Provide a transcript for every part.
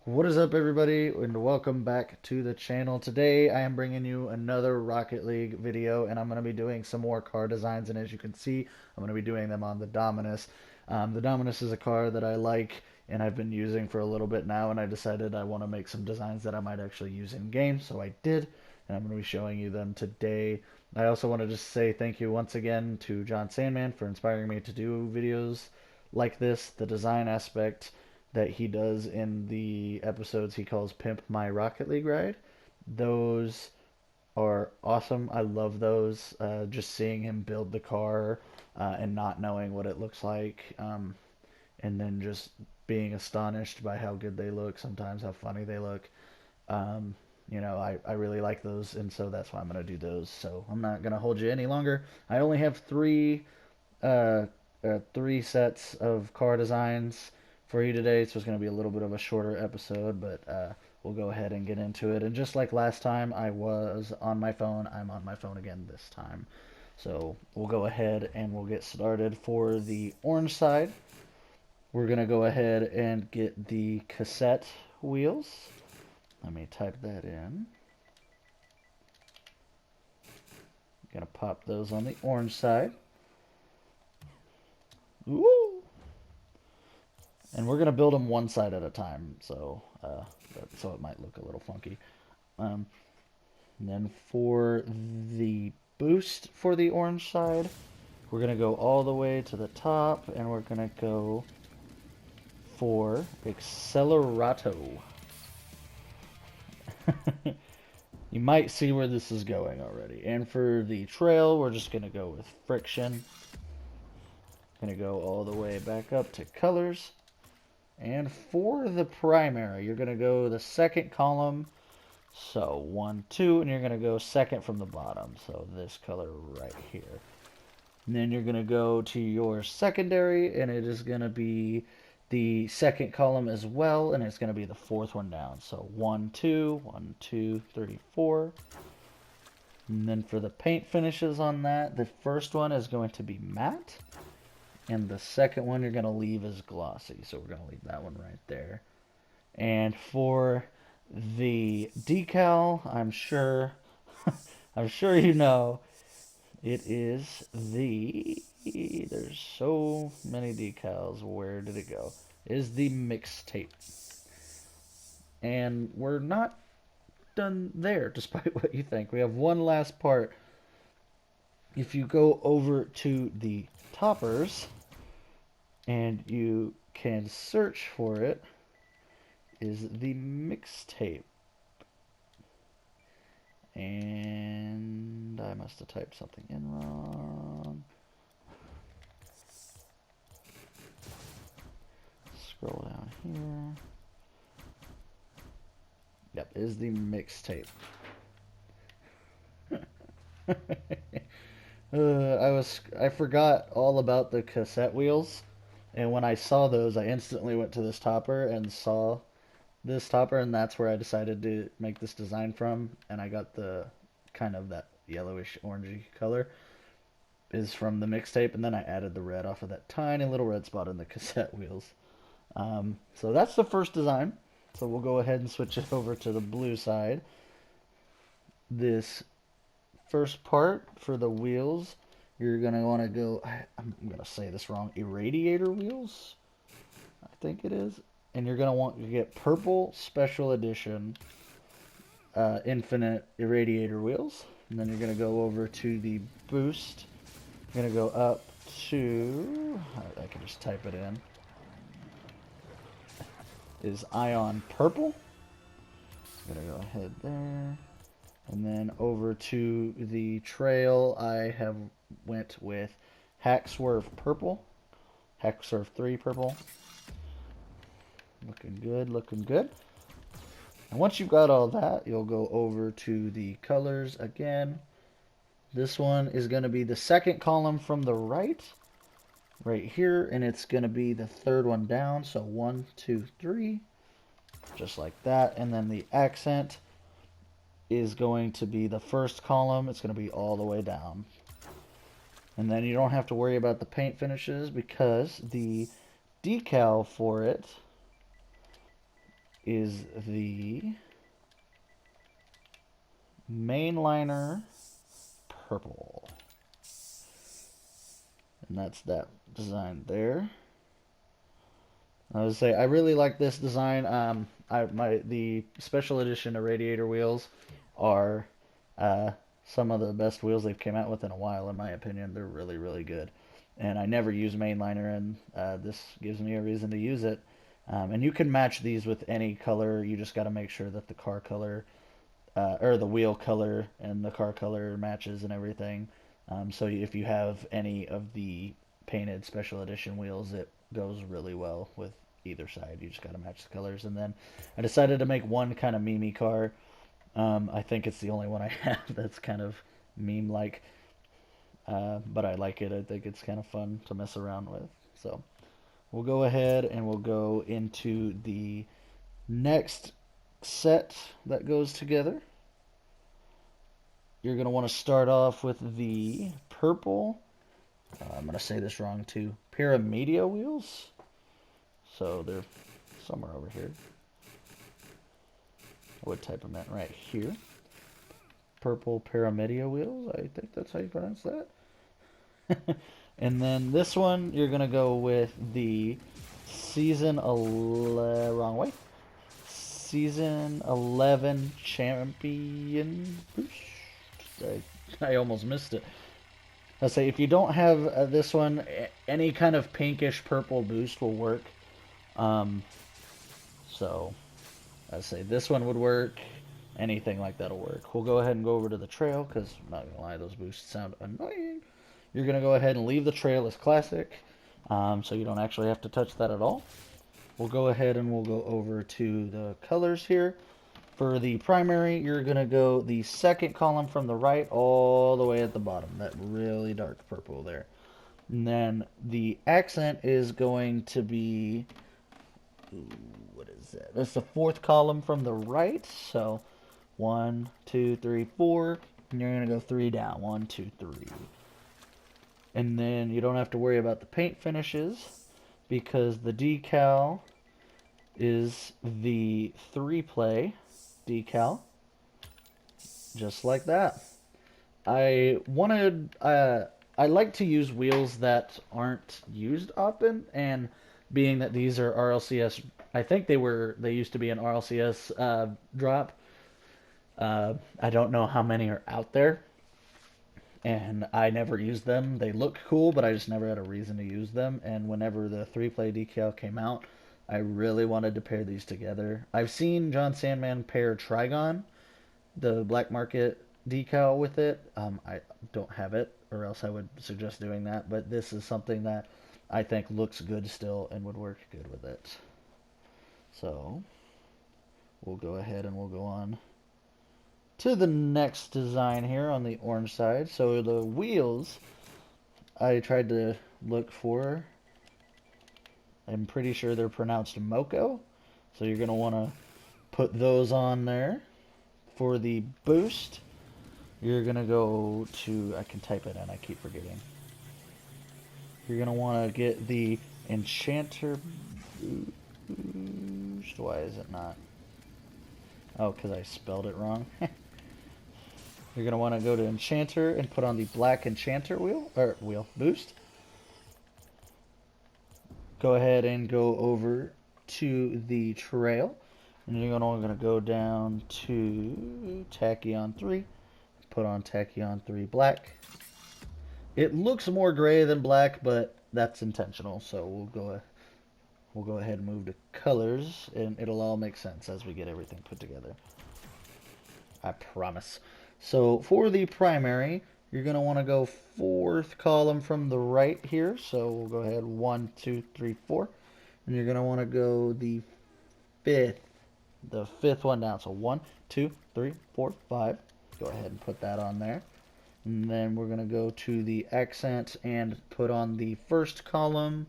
What is up, everybody, and welcome back to the channel. Today I am bringing you another Rocket League video, and I'm going to be doing some more car designs, and as you can see, I'm going to be doing them on the Dominus. The Dominus is a car that I like and I've been using for a little bit now, and I decided I want to make some designs that I might actually use in game, so I did, and I'm going to be showing you them today. I also want to just say thank you once again to John Sandman for inspiring me to do videos like this. The design aspect that he does in the episodes he calls Pimp My Rocket League Ride. Those are awesome. I love those. Just seeing him build the car and not knowing what it looks like, and then just being astonished by how good they look, sometimes how funny they look. Um, I really like those, and so that's why I'm going to do those. So I'm not going to hold you any longer. I only have uh, three sets of car designs for you today, so it's going to be a little bit of a shorter episode, but we'll go ahead and get into it. And just like last time, I was on my phone. I'm on my phone again this time. So we'll go ahead and we'll get started. For the orange side, we're going to go ahead and get the cassette wheels. Let me type that in. Gonna pop those on the orange side. Ooh! And we're gonna build them one side at a time, so it might look a little funky. Um, and then for the boost for the orange side, we're gonna go all the way to the top, and we're gonna go for Accelerato. You might see where this is going already. And for the trail, we're just gonna go with friction. Gonna go all the way back up to colors. And for the primary, you're going to go the second column. So 1, 2, and you're going to go second from the bottom. So this color right here. And then you're going to go to your secondary, and it is going to be the second column as well, and it's going to be the fourth one down. So 1, 2, 1, 2, 3, 4. And then for the paint finishes on that, the first one is going to be matte. And the second one you're going to leave as glossy. So we're going to leave that one right there. And for the decal, I'm sure you know, it is there's so many decals. Where did it go? It is the mixtape. And we're not done there, despite what you think. We have one last part. If you go over to the toppers, and you can search for it, is the mixtape. And I must have typed something in wrong. Scroll down here. Yep, is the mixtape. I forgot all about the cassette wheels, and when I saw those, I instantly went to this topper and saw this topper, and that's where I decided to make this design from. And I got the kind of that yellowish orangey color is from the mixtape, and then I added the red off of that tiny little red spot in the cassette wheels. So that's the first design. So we'll go ahead and switch it over to the blue side. This first part for the wheels, you're going to want to go, I'm going to say this wrong, irradiator wheels, I think it is. And you're going to want to get purple special edition infinite irradiator wheels. And then you're going to go over to the boost. You're going to go up to, I can just type it in, is ion purple. I'm going to go ahead there. And then over to the trail, I have went with Hack Swerve purple. Hack Swerve 3 purple. Looking good, looking good. And once you've got all that, you'll go over to the colors again. This one is going to be the second column from the right here, and it's going to be the third one down. So 1, 2, 3, just like that. And then the accent is going to be the first column. It's going to be all the way down. And then you don't have to worry about the paint finishes because the decal for it is the mainliner purple. And that's that design there. I would say I really like this design. The special edition irradiator wheels are some of the best wheels they've came out with in a while, in my opinion. They're really, really good. And I never use mainliner, and this gives me a reason to use it. And you can match these with any color. You just got to make sure that the car color, or the wheel color and the car color matches and everything. So if you have any of the painted special edition wheels, it goes really well with either side. You just got to match the colors. And then I decided to make one kind of meme car. I think it's the only one I have that's kind of meme-like, but I like it. I think it's kind of fun to mess around with. So we'll go ahead and we'll go into the next set that goes together. You're going to want to start off with the purple, I'm going to say this wrong too, Pyramedia wheels. So they're somewhere over here. I would type them in right here. Purple Pyramedia wheels, I think that's how you pronounce that. And then this one, you're going to go with the wrong way. Season 11 Champion Boost. I almost missed it. I say if you don't have this one, any kind of pinkish purple boost will work. So I say this one would work. Anything like that'll work. We'll go ahead and go over to the trail because I'm not gonna lie, those boosts sound annoying. You're gonna go ahead and leave the trail as classic, so you don't actually have to touch that at all. We'll go ahead and we'll go over to the colors here. For the primary, you're going to go the second column from the right all the way at the bottom. That really dark purple there. And then the accent is going to be, what is that? That's the fourth column from the right. So 1, 2, 3, 4. And you're going to go 3 down. 1, 2, 3. And then you don't have to worry about the paint finishes because the decal is the 3-play decal, just like that. I like to use wheels that aren't used often, and being that these are RLCS, I think they used to be an RLCS drop. I don't know how many are out there, and I never used them. They look cool, but I just never had a reason to use them. And whenever the 3-play decal came out, I really wanted to pair these together. I've seen John Sandman pair Trigon, the black market decal, with it. I don't have it, or else I would suggest doing that. But this is something that I think looks good still and would work good with it. So we'll go ahead and we'll go on to the next design here on the orange side. So the wheels, I tried to look for, I'm pretty sure they're pronounced Moco. So you're going to want to put those on there. For the boost, you're going to go to, I can type it in, I keep forgetting. You're going to want to get the Enchanter boost. Why is it not? Oh, because I spelled it wrong. You're going to want to go to Enchanter and put on the black Enchanter wheel boost. Go ahead and go over to the trail, and you're going to go down to Tachyon 3, put on Tachyon 3 black. It looks more gray than black, but that's intentional, so we'll go ahead and move to colors, and it'll all make sense as we get everything put together. I promise. So for the primary, you're going to want to go fourth column from the right here. So we'll go ahead 1, 2, 3, 4. And you're going to want to go the fifth one down. So 1, 2, 3, 4, 5. Go ahead and put that on there. And then we're going to go to the accent and put on the first column,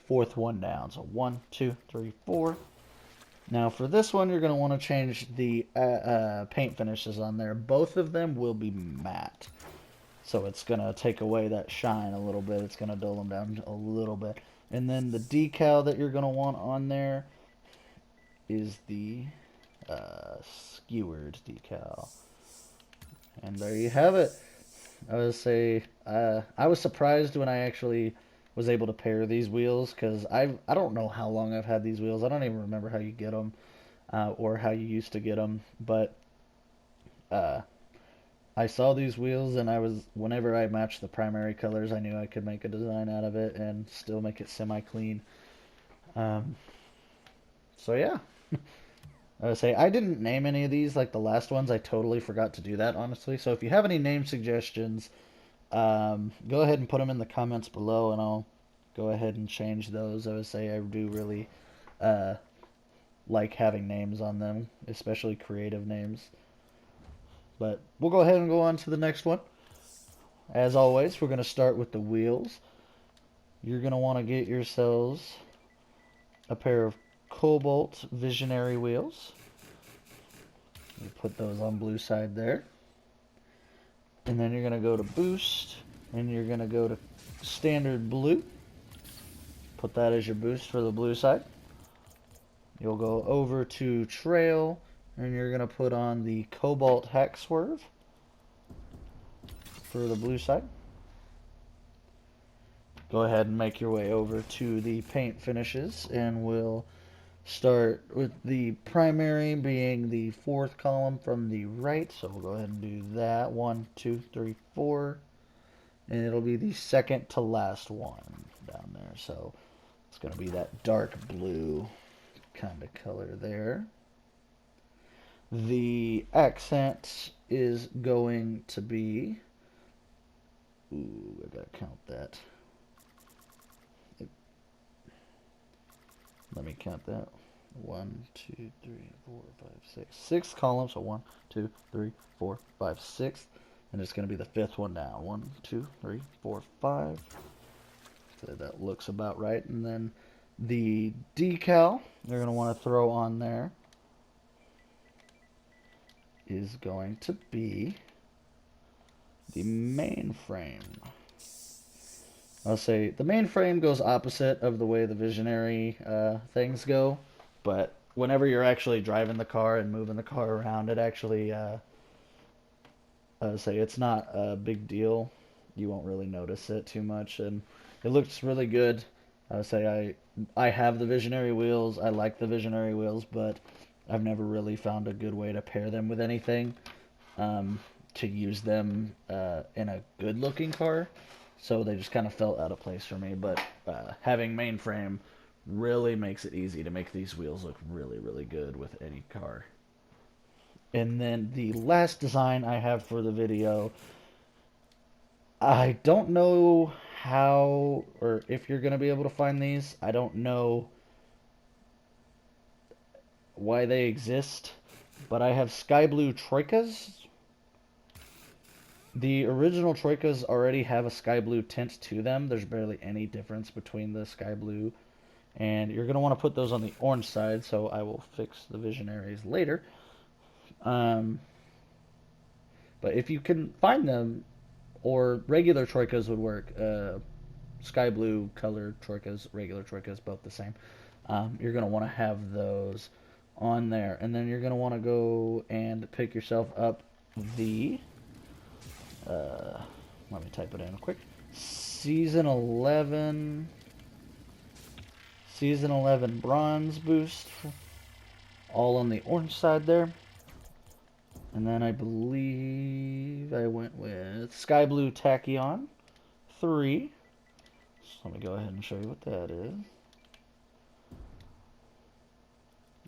fourth one down. So 1, 2, 3, 4. Now for this one, you're going to want to change the paint finishes on there. Both of them will be matte. So it's going to take away that shine a little bit. It's going to dull them down a little bit. And then the decal that you're going to want on there is the skewered decal. And there you have it. I would say I was surprised when I actually was able to pair these wheels because I don't know how long I've had these wheels. I don't even remember how you get them or how you used to get them. But uh, I saw these wheels and whenever I matched the primary colors, I knew I could make a design out of it and still make it semi-clean. Um, so yeah. I would say I didn't name any of these like the last ones. I totally forgot to do that, honestly. So if you have any name suggestions, go ahead and put them in the comments below, and I'll go ahead and change those. I would say I do really uh, like having names on them, especially creative names. But we'll go ahead and go on to the next one. As always, we're going to start with the wheels. You're going to want to get yourselves a pair of Cobalt Visionary wheels. You put those on blue side there. And then you're going to go to boost, and you're going to go to standard blue. Put that as your boost for the blue side. You'll go over to trail, and you're going to put on the Cobalt Hack Swerve for the blue side. Go ahead and make your way over to the paint finishes, and we'll start with the primary being the fourth column from the right. So we'll go ahead and do that. 1, 2, 3, 4. And it'll be the second to last one down there. So it's going to be that dark blue kind of color there. The accent is going to be... Ooh, I gotta count that. Let me count that. 1, 2, 3, 4, 5, 6. 6 columns, so 1, 2, 3, 4, 5, 6. And it's going to be the fifth one down. 1, 2, 3, 4, 5. So that looks about right. And then the decal you're going to want to throw on there is going to be the mainframe. I'll say the mainframe goes opposite of the way the visionary things go, but whenever you're actually driving the car and moving the car around, it actually, I would say it's not a big deal. You won't really notice it too much, and it looks really good. I would say I have the visionary wheels. I like the visionary wheels, but I've never really found a good way to pair them with anything to use them in a good-looking car. So they just kind of felt out of place for me. But having mainframe really makes it easy to make these wheels look really, really good with any car. And then the last design I have for the video, I don't know how or if you're going to be able to find these. I don't know why they exist, but I have sky blue troikas. The original troikas already have a sky blue tint to them. There's barely any difference between the sky blue, and you're going to want to put those on the orange side, so I will fix the visionaries later. But if you can find them, or regular troikas would work. Sky blue colored troikas, regular troikas, both the same. You're going to want to have those on there, and then you're going to want to go and pick yourself up the let me type it in quick. Season 11 bronze boost, all on the orange side there. And then I believe I went with Sky Blue Tachyon 3. So let me go ahead and show you what that is.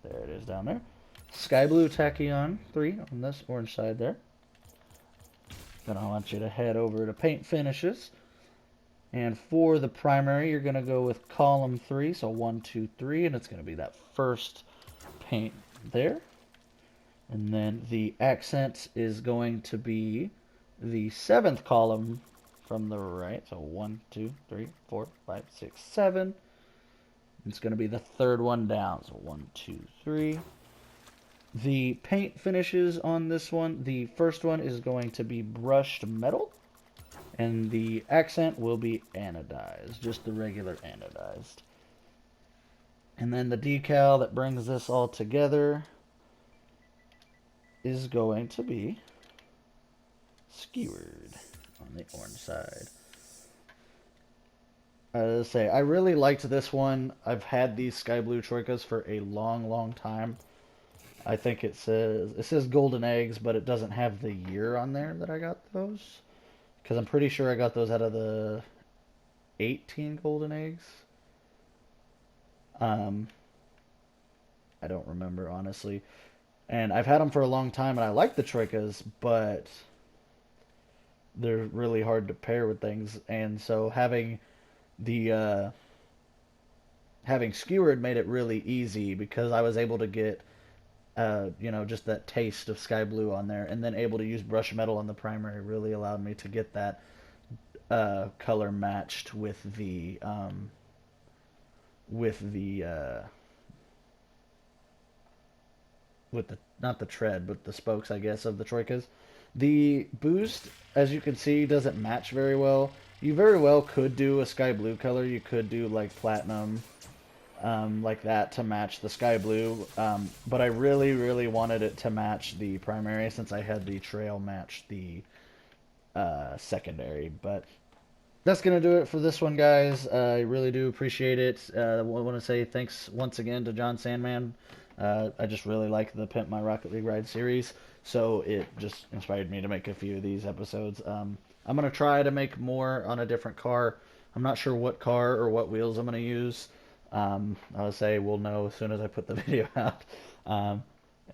There it is down there. Sky Blue Tachyon 3 on this orange side there. Then I want you to head over to paint finishes, and for the primary you're going to go with column 3, so 1, 2, 3, and it's going to be that first paint there. And then the accent is going to be the 7th column from the right, so 1, 2, 3, 4, 5, 6, 7. It's going to be the third one down, so 1, 2, 3. The paint finishes on this one, the first one is going to be brushed metal, and the accent will be anodized, just the regular anodized. And then the decal that brings this all together is going to be skewered on the orange side. Say, I really liked this one. I've had these sky blue troikas for a long, long time. I think it says golden eggs, but it doesn't have the year on there that I got those. Because I'm pretty sure I got those out of the 18 golden eggs. Um, I don't remember honestly. And I've had them for a long time, and I like the troikas, but they're really hard to pair with things. And so the having skewered made it really easy because I was able to get just that taste of sky blue on there, and then able to use brush metal on the primary really allowed me to get that color matched with the not the tread, but the spokes, I guess, of the troikas. The boost, as you can see, doesn't match very well. You very well could do a sky blue color. You could do like platinum, like that to match the sky blue. But I really, really wanted it to match the primary since I had the trail match the secondary. But that's going to do it for this one, guys. I really do appreciate it. I want to say thanks once again to John Sandman. I just really like the Pimp My Rocket League Ride series, so it just inspired me to make a few of these episodes. I'm going to try to make more on a different car. I'm not sure what car or what wheels I'm going to use. I'll say we'll know as soon as I put the video out.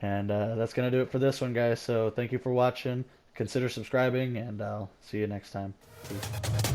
And that's going to do it for this one, guys. So thank you for watching. Consider subscribing, and I'll see you next time. Peace.